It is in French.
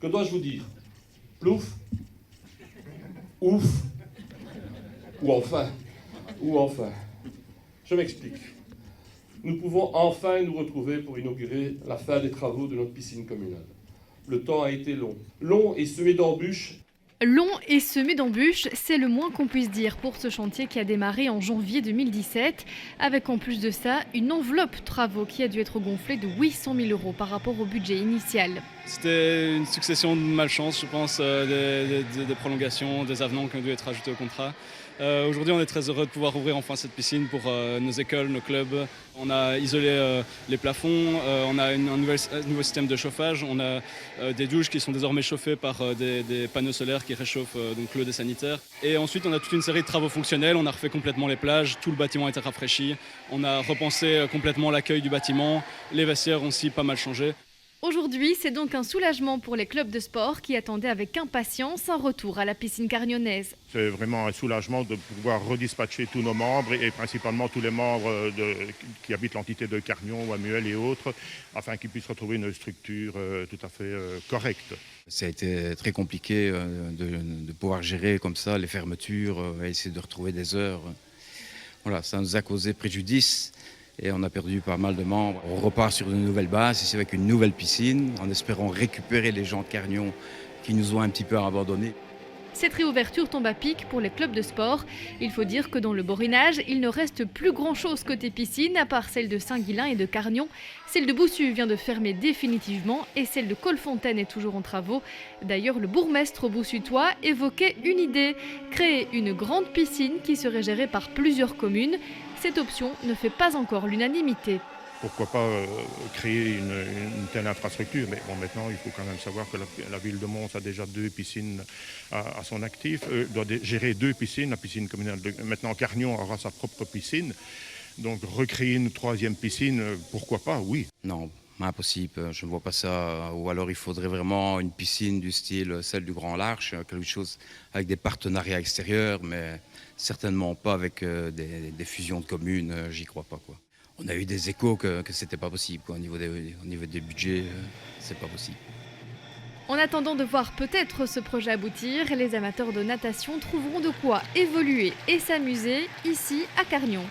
Que dois-je vous dire? Plouf? Ouf? Ou enfin? Ou enfin? Je m'explique. Nous pouvons enfin nous retrouver pour inaugurer la fin des travaux de notre piscine communale. Le temps a été long. Long et semé d'embûches. Long et semé d'embûches, c'est le moins qu'on puisse dire pour ce chantier qui a démarré en janvier 2017, avec en plus de ça une enveloppe travaux qui a dû être gonflée de 800 000 € par rapport au budget initial. C'était une succession de malchance, je pense, des prolongations, des avenants qui ont dû être ajoutés au contrat. Aujourd'hui, on est très heureux de pouvoir ouvrir enfin cette piscine pour nos écoles, nos clubs. On a isolé les plafonds, on a un nouveau système de chauffage, on a des douches qui sont désormais chauffées par des panneaux solaires qui réchauffent donc l'eau des sanitaires. Et ensuite, on a toute une série de travaux fonctionnels, on a refait complètement les plages, tout le bâtiment a été rafraîchi, on a repensé complètement l'accueil du bâtiment, les vestiaires ont aussi pas mal changé. Aujourd'hui, c'est donc un soulagement pour les clubs de sport qui attendaient avec impatience un retour à la piscine cargnonnaise. C'est vraiment un soulagement de pouvoir redispatcher tous nos membres et principalement tous les membres qui habitent l'entité de Cargnon, Wamuel et autres, afin qu'ils puissent retrouver une structure tout à fait correcte. Ça a été très compliqué de pouvoir gérer comme ça les fermetures, essayer de retrouver des heures. Voilà, ça nous a causé préjudice. Et on a perdu pas mal de membres. On repart sur une nouvelle base, ici avec une nouvelle piscine, en espérant récupérer les gens de Cargnon qui nous ont un petit peu abandonnés. Cette réouverture tombe à pic pour les clubs de sport. Il faut dire que dans le Borinage, il ne reste plus grand-chose côté piscine, à part celle de Saint-Guilain et de Cargnon. Celle de Boussu vient de fermer définitivement et celle de Colfontaine est toujours en travaux. D'ailleurs, le bourgmestre boussutois évoquait une idée, créer une grande piscine qui serait gérée par plusieurs communes. Cette option ne fait pas encore l'unanimité. Pourquoi pas créer une telle infrastructure? Mais bon, maintenant, il faut quand même savoir que la ville de Mons a déjà 2 piscines à son actif, doit gérer 2 piscines, la piscine communale. Maintenant, Cargnon aura sa propre piscine. Donc, recréer une 3e piscine, pourquoi pas? Oui. Non, impossible, je ne vois pas ça. Ou alors, il faudrait vraiment une piscine du style celle du Grand Larche, quelque chose avec des partenariats extérieurs, mais certainement pas avec des fusions de communes, j'y crois pas, quoi. On a eu des échos que c'était pas possible, quoi. Au niveau des budgets, c'est pas possible. En attendant de voir peut-être ce projet aboutir, les amateurs de natation trouveront de quoi évoluer et s'amuser ici à Cargnon.